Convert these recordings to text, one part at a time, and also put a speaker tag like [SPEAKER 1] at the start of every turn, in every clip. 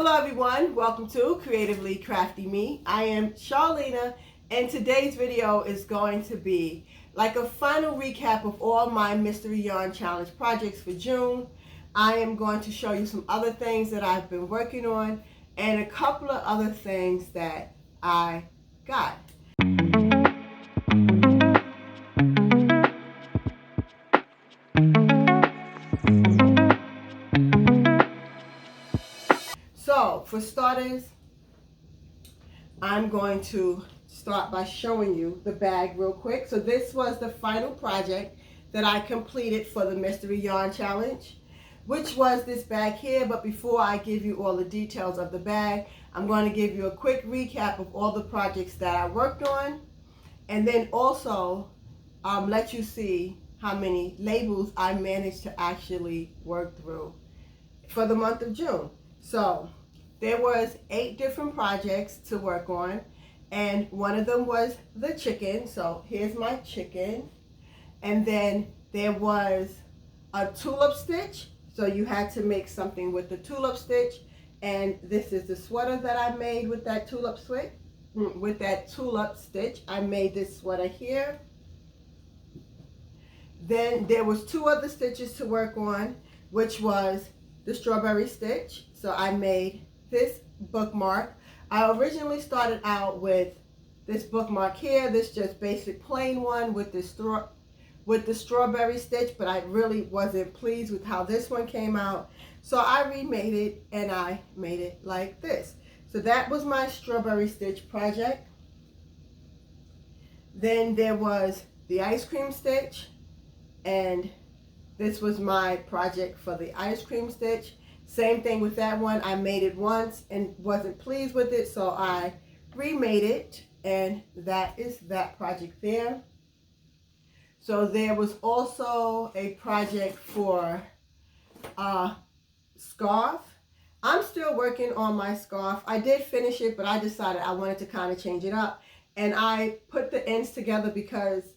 [SPEAKER 1] Hello everyone, welcome to Creatively Crafty Me. I am Charlena and today's video is going to be like a final recap of all my Mystery Yarn Challenge projects for June. I am going to show you some other things that I've been working on and a couple of other things that I got. So, for starters, I'm going to start by showing you the bag real quick. So this was the final project that I completed for the Mystery Yarn Challenge, which was this bag here. But before I give you all the details of the bag, I'm going to give you a quick recap of all the projects that I worked on, and then also let you see how many labels I managed to actually work through for the month of June. So there was 8 different projects to work on, and one of them was the chicken. So here's my chicken. And then there was a tulip stitch. So you had to make something with the tulip stitch. And this is the sweater that I made with that tulip stitch. I made this sweater here. Then there was 2 other stitches to work on, which was the strawberry stitch. So I made this bookmark. I originally started out with this bookmark here, this just basic plain one with the strawberry stitch, but I really wasn't pleased with how this one came out. So I remade it and I made it like this. So that was my strawberry stitch project. Then there was the ice cream stitch, and this was my project for the ice cream stitch. Same thing with that one. I made it once and wasn't pleased with it, so I remade it, and that is that project there. So there was also a project for a scarf. I'm still working on my scarf. I did finish it, but I decided I wanted to kind of change it up, and I put the ends together because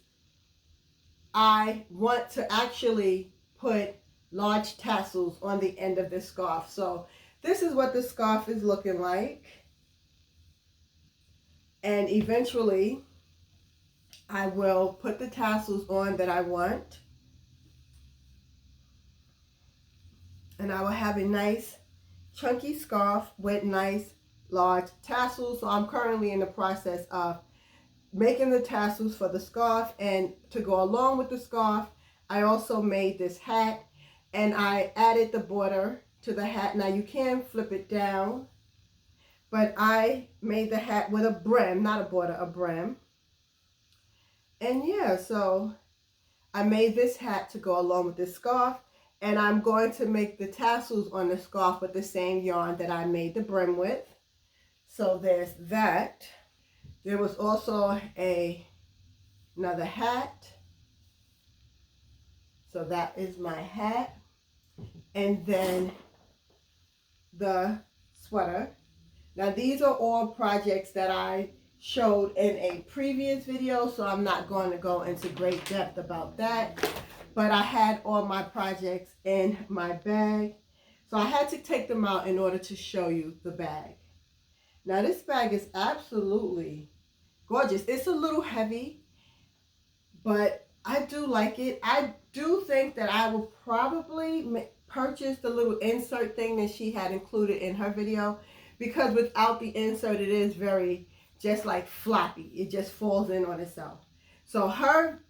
[SPEAKER 1] I want to actually put large tassels on the end of this scarf. So this is what the scarf is looking like, and eventually I will put the tassels on that I want, and I will have a nice chunky scarf with nice large tassels. So I'm currently in the process of making the tassels for the scarf, and to go along with the scarf I also made this hat, and I added the border to the hat. Now you can flip it down, but I made the hat with a brim, not a border, a brim. And yeah, so I made this hat to go along with this scarf, and I'm going to make the tassels on the scarf with the same yarn that I made the brim with. So there's that. There was also another hat. So that is my hat. And then the sweater. Now these are all projects that I showed in a previous video, so I'm not going to go into great depth about that. But I had all my projects in my bag, so I had to take them out in order to show you the bag. Now this bag is absolutely gorgeous. It's a little heavy, but I do like it. I do think that I will probably purchase the little insert thing that she had included in her video, because without the insert it is very just like floppy. It just falls in on itself. So her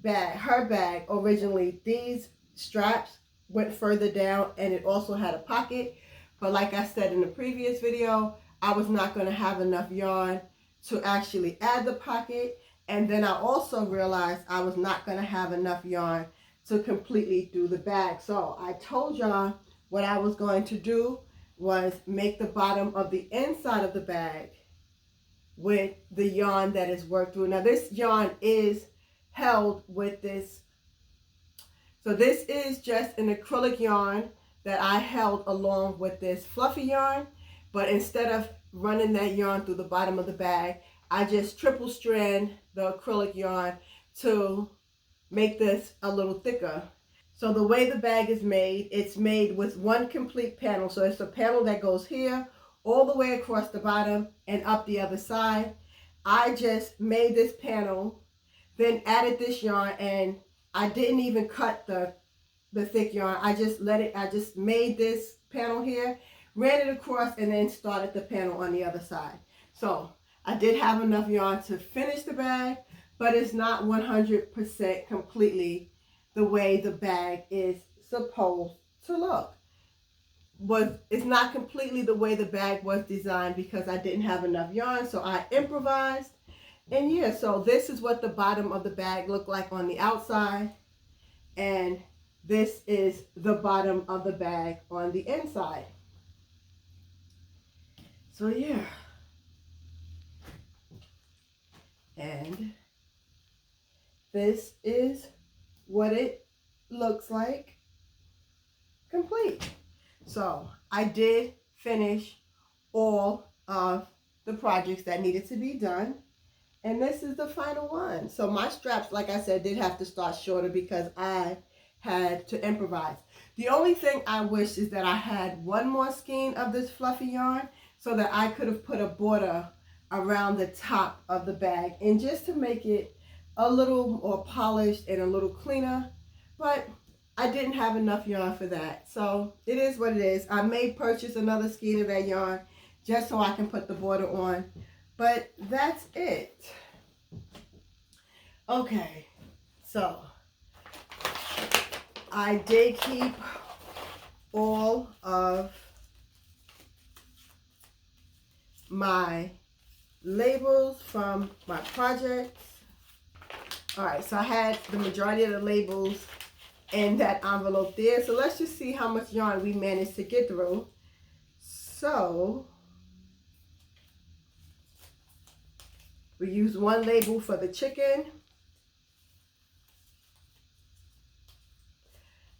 [SPEAKER 1] bag originally, these straps went further down and it also had a pocket, but like I said in the previous video, I was not going to have enough yarn to actually add the pocket, and then I also realized I was not going to have enough yarn to completely do the bag. So I told y'all what I was going to do was make the bottom of the inside of the bag with the yarn that is worked through. Now this yarn is held with this, so this is just an acrylic yarn that I held along with this fluffy yarn, but instead of running that yarn through the bottom of the bag, I just triple strand the acrylic yarn to make this a little thicker. So the way the bag is made, it's made with one complete panel. So it's a panel that goes here all the way across the bottom and up the other side. I just made this panel, then added this yarn, and I didn't even cut the thick yarn. I just made this panel here, ran it across, and then started the panel on the other side. So I did have enough yarn to finish the bag, but it's not 100% completely the way the bag is supposed to look. It's not completely the way the bag was designed because I didn't have enough yarn, so I improvised. And yeah, so this is what the bottom of the bag looked like on the outside, and this is the bottom of the bag on the inside. So yeah. And this is what it looks like complete. So I did finish all of the projects that needed to be done. And this is the final one. So my straps, like I said, did have to start shorter because I had to improvise. The only thing I wish is that I had one more skein of this fluffy yarn so that I could have put a border around the top of the bag, and just to make it a little more polished and a little cleaner, but I didn't have enough yarn for that. So it is what it is. I may purchase another skein of that yarn just so I can put the border on, but that's it. Okay, so I did keep all of my labels from my projects. All right, so I had the majority of the labels in that envelope there. So let's just see how much yarn we managed to get through. So we used one label for the chicken.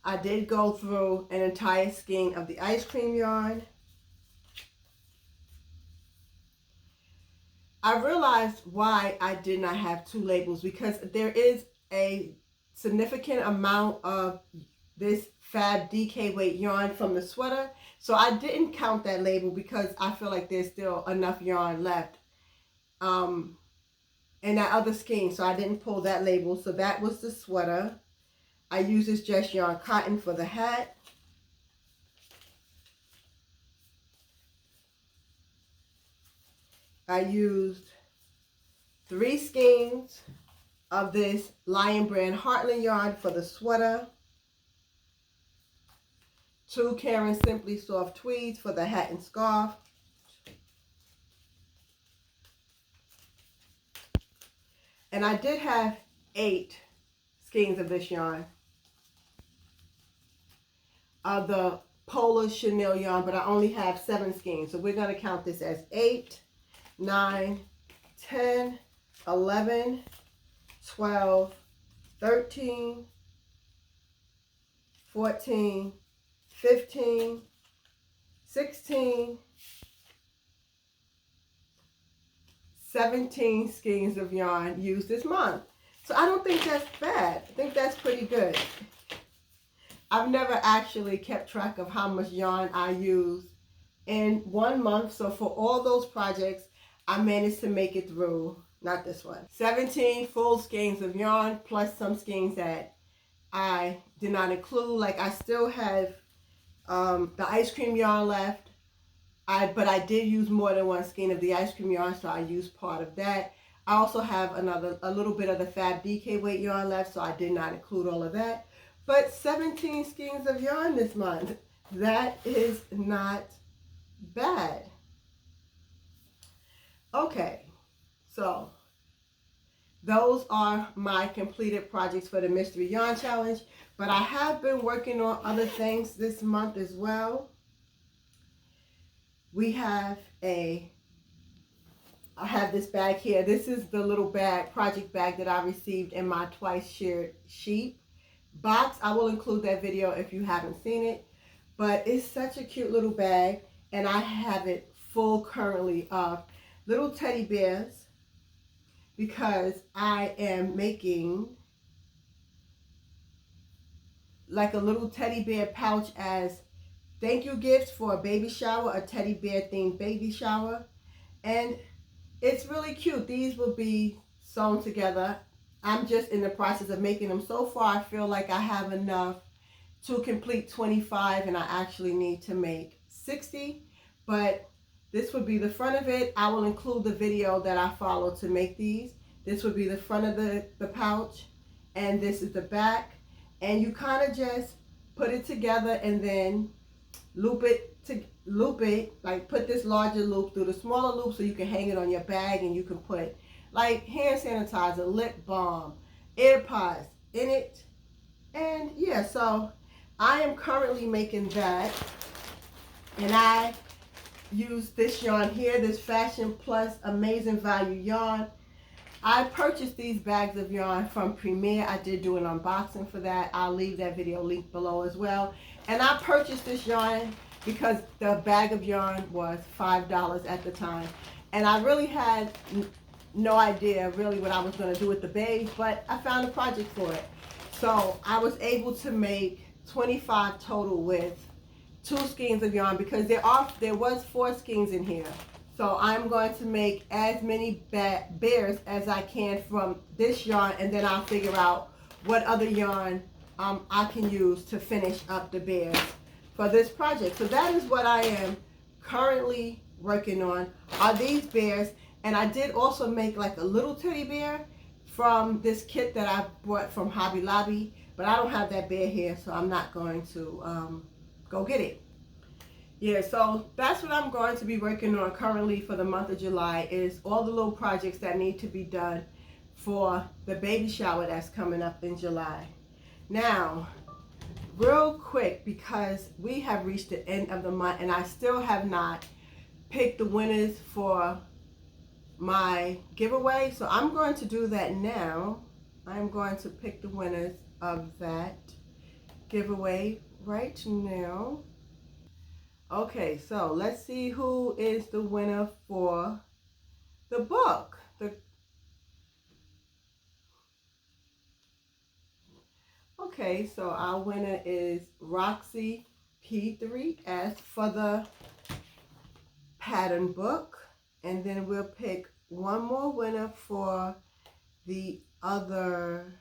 [SPEAKER 1] I did go through an entire skein of the ice cream yarn. I realized why I did not have two labels, because there is a significant amount of this Fab DK weight yarn from the sweater. So I didn't count that label because I feel like there's still enough yarn left in that other skein. So I didn't pull that label. So that was the sweater. I used this Just Yarn Cotton for the hat. I used 3 skeins of this Lion Brand Heartland yarn for the sweater. 2 Karen Simply Soft Tweeds for the hat and scarf. And I did have 8 skeins of this yarn. Of the Polar Chenille yarn, but I only have 7 skeins. So we're going to count this as 8, 9, 10, 11, 12, 13, 14, 15, 16, 17 skeins of yarn used this month. So I don't think that's bad. I think that's pretty good. I've never actually kept track of how much yarn I used in 1 month. So for all those projects, I managed to make it through, not this one, 17 full skeins of yarn, plus some skeins that I did not include. Like I still have the ice cream yarn left. But I did use more than 1 skein of the ice cream yarn, so I used part of that. I also have a little bit of the Fab DK weight yarn left, so I did not include all of that. But 17 skeins of yarn this month, that is not bad. Okay, so those are my completed projects for the Mystery Yarn Challenge. But I have been working on other things this month as well. I have this bag here. This is the little bag, project bag that I received in my twice shared sheet box. I will include that video if you haven't seen it. But it's such a cute little bag, and I have it full currently of little teddy bears because I am making like a little teddy bear pouch as thank you gifts for a baby shower, a teddy bear themed baby shower. And it's really cute. These will be sewn together. I'm just in the process of making them. So far, I feel like I have enough to complete 25, and I actually need to make 60. But this would be the front of it. I will include the video that I followed to make these. This would be the front of the pouch, and this is the back. And you kind of just put it together and then loop it, like put this larger loop through the smaller loop so you can hang it on your bag, and you can put like hand sanitizer, lip balm, AirPods in it. And yeah, so I am currently making that, and I use this yarn here, this Fashion Plus Amazing Value yarn. I purchased these bags of yarn from Premier. I did do an unboxing for that. I'll leave that video linked below as well. And I purchased this yarn because the bag of yarn was $5 at the time. And I really had no idea really what I was going to do with the bags, but I found a project for it. So I was able to make 25 total with 2 skeins of yarn, because there was 4 skeins in here. So I'm going to make as many bears as I can from this yarn, and then I'll figure out what other yarn I can use to finish up the bears for this project. So that is what I am currently working on, are these bears. And I did also make like a little teddy bear from this kit that I bought from Hobby Lobby, but I don't have that bear here, so I'm not going to go get it. Yeah, so that's what I'm going to be working on currently for the month of July, is all the little projects that need to be done for the baby shower that's coming up in July. Now, real quick, because we have reached the end of the month and I still have not picked the winners for my giveaway, so I'm going to do that now. I'm going to pick the winners of that giveaway right now. Okay, so let's see who is the winner for the book. Okay, so our winner is Roxy P3S for the pattern book. And then we'll pick one more winner for the other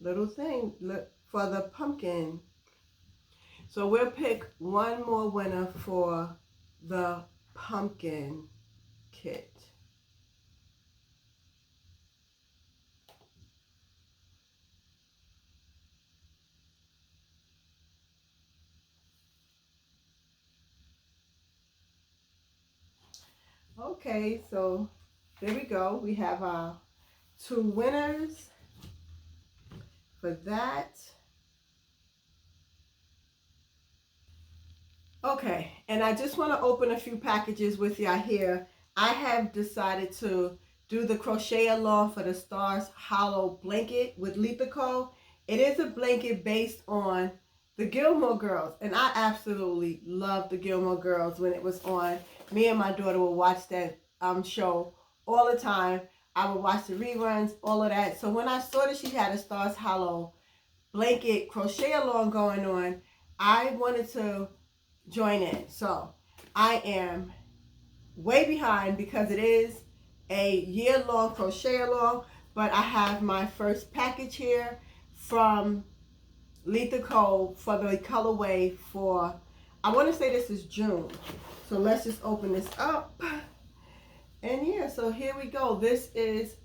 [SPEAKER 1] little thing for the pumpkin. So we'll pick one more winner for the pumpkin kit. Okay, so there we go. We have our 2 winners for that. Okay, and I just want to open a few packages with y'all here. I have decided to do the crochet along for the Stars Hollow blanket with Lethico. It is a blanket based on the Gilmore Girls, and I absolutely loved the Gilmore Girls when it was on. Me and my daughter would watch that show all the time. I would watch the reruns, all of that. So when I saw that she had a Stars Hollow blanket crochet along going on, I wanted to join in. So I am way behind because it is a year-long crochet along, but I have my first package here from Lethico for the colorway for, I want to say this is June. So let's just open this up. And yeah, so here we go. This is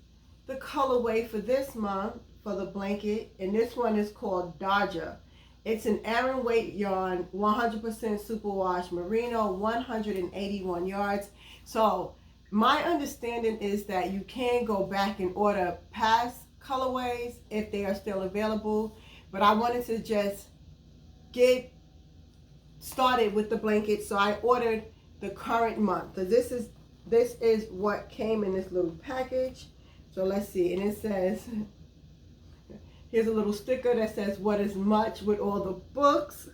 [SPEAKER 1] the colorway for this month for the blanket, and this one is called Dodger. It's an Aran weight yarn, 100% superwash merino, 181 yards. So my understanding is that you can go back and order past colorways if they are still available, but I wanted to just get started with the blanket, so I ordered the current month. So this is what came in this little package. So let's see, and it says, here's a little sticker that says what is much with all the books.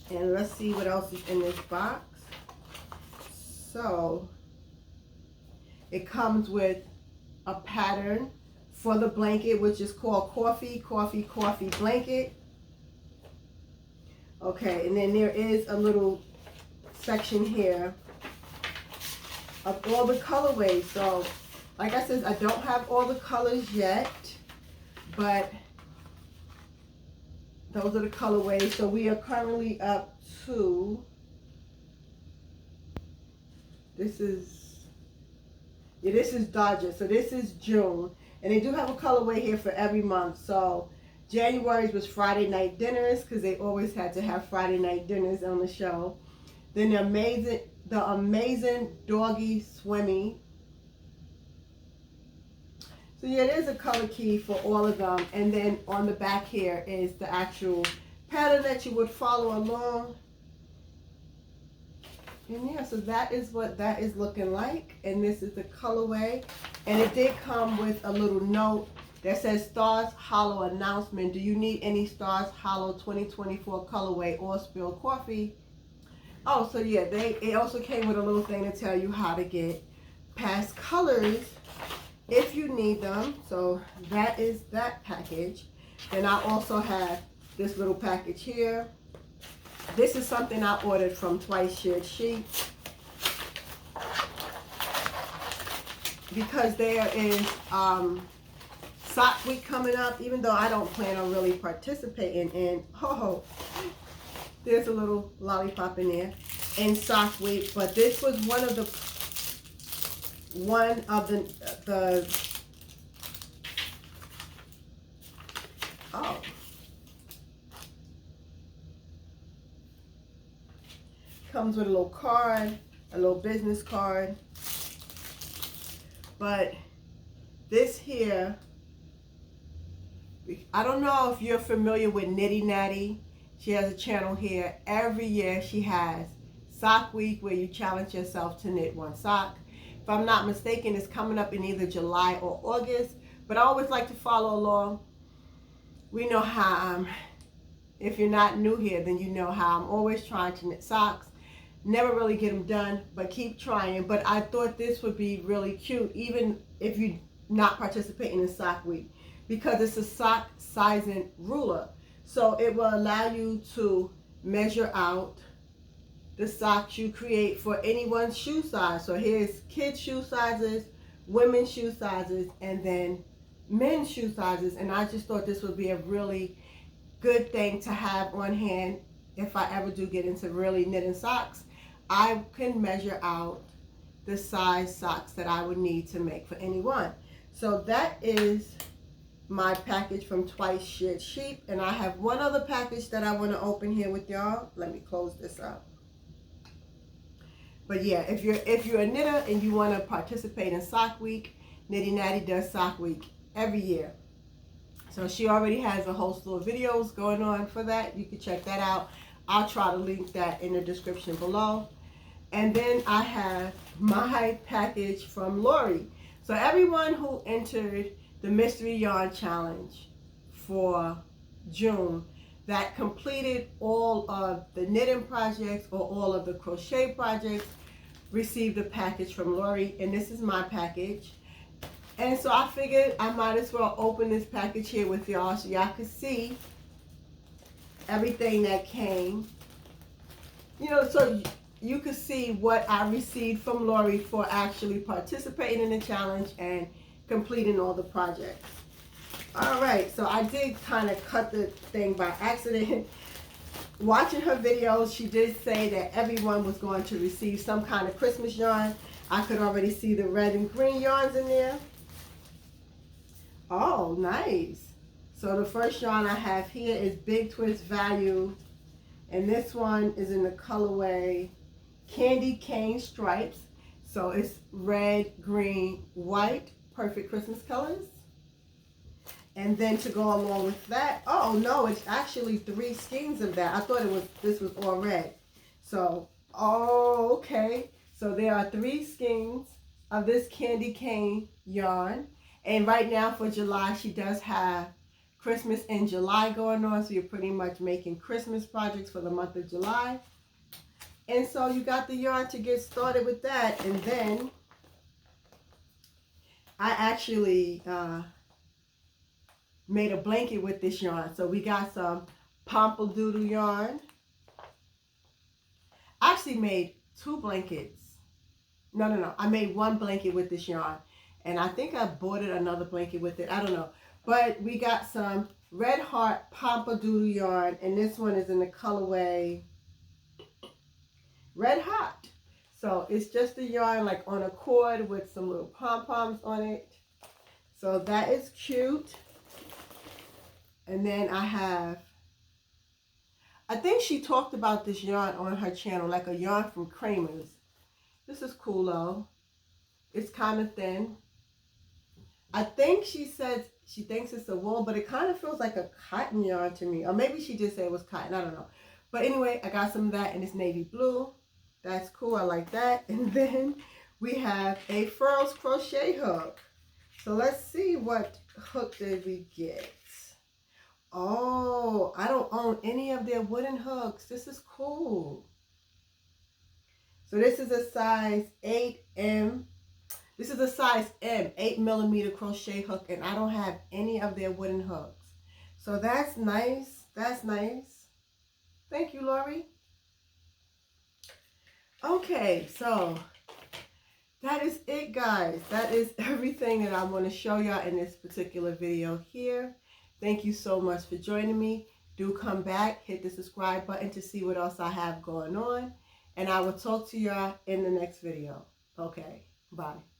[SPEAKER 1] And let's see what else is in this box. So It comes with a pattern for the blanket, which is called Coffee Blanket. Okay, and then there is a little section here of all the colorways. So, like I said, I don't have all the colors yet, but those are the colorways. So we are currently up to, this is Dodger. So this is June. And they do have a colorway here for every month. So January's was Friday night dinners, because they always had to have Friday night dinners on the show. Then the amazing doggy swimmy. So yeah, there's a color key for all of them. And then on the back here is the actual pattern that you would follow along. And yeah, so that is what that is looking like. And this is the colorway. And it did come with a little note that says Stars Hollow announcement. Do you need any Stars Hollow 2024 colorway or spilled coffee? Oh, so yeah, it also came with a little thing to tell you how to get past colors if you need them. So that is that package. Then I also have this little package here. This is something I ordered from Twice Shared Sheets, because there is sock week coming up, even though I don't plan on really participating in, there's a little lollipop in there, in sock week. But this was one of the comes with a little card, a little business card. But this here, I don't know if you're familiar with Knitty Knatty. She has a channel here. Every year she has Sock Week, where you challenge yourself to knit one sock. If I'm not mistaken, it's coming up in either July or August. But I always like to follow along. We know how if you're not new here, then you know how I'm always trying to knit socks. Never really get them done, but keep trying. But I thought this would be really cute, even if you're not participating in Sock Week, because it's a sock sizing ruler. So it will allow you to measure out the socks you create for anyone's shoe size. So here's kids' shoe sizes, women's shoe sizes, and then men's shoe sizes. And I just thought this would be a really good thing to have on hand if I ever do get into really knitting socks. I can measure out the size socks that I would need to make for anyone. So that is my package from Twice Shared Sheep. And I have one other package that I want to open here with y'all. Let me close this up. But yeah, if you're a knitter and you want to participate in Sock Week, Knitty Knatty does Sock Week every year. So she already has a whole slew of videos going on for that. You can check that out. I'll try to link that in the description below. And then I have my package from Lori. So everyone who entered the Mystery Yarn Challenge for June, that completed all of the knitting projects or all of the crochet projects, received a package from Lori. And this is my package. And so I figured I might as well open this package here with y'all so y'all could see everything that came. You know, so you could see what I received from Lori for actually participating in the challenge and completing all the projects. All right, so I did kind of cut the thing by accident. Watching her videos, she did say that everyone was going to receive some kind of Christmas yarn. I could already see the red and green yarns in there. Oh, nice. So the first yarn I have here is Big Twist Value. And this one is in the colorway Candy Cane Stripes. So it's red, green, white, perfect Christmas colors. And then to go along with that, oh no, it's actually 3 skeins of that. I thought this was all red. So, oh, okay. So there are 3 skeins of this Candy Cane yarn. And right now for July, she does have Christmas in July going on. So you're pretty much making Christmas projects for the month of July. And so you got the yarn to get started with that. And then I actually made a blanket with this yarn. So we got some Pompadoodle yarn. I actually made 2 blankets. No. I made 1 blanket with this yarn. And I think I bought another blanket with it. I don't know. But we got some Red Heart Pompadoodle yarn. And this one is in the colorway Red Hot. So it's just a yarn like on a cord with some little pom-poms on it. So that is cute. And then I think she talked about this yarn on her channel, like a yarn from Kramer's. This is cool though. It's kind of thin. I think she said she thinks it's a wool, but it kind of feels like a cotton yarn to me. Or maybe she did say it was cotton. I don't know. But anyway, I got some of that in this navy blue. That's cool. I like that. And then we have a Furls crochet hook. So let's see what hook did we get. Oh, I don't own any of their wooden hooks. This is cool. So this is a size 8M. This is a size M, 8mm crochet hook, and I don't have any of their wooden hooks. So that's nice. That's nice. Thank you, Lori. Okay, so that is it, guys. That is everything that I want to show y'all in this particular video here. Thank you so much for joining me. Do come back, hit the subscribe button to see what else I have going on. And I will talk to y'all in the next video. Okay, bye.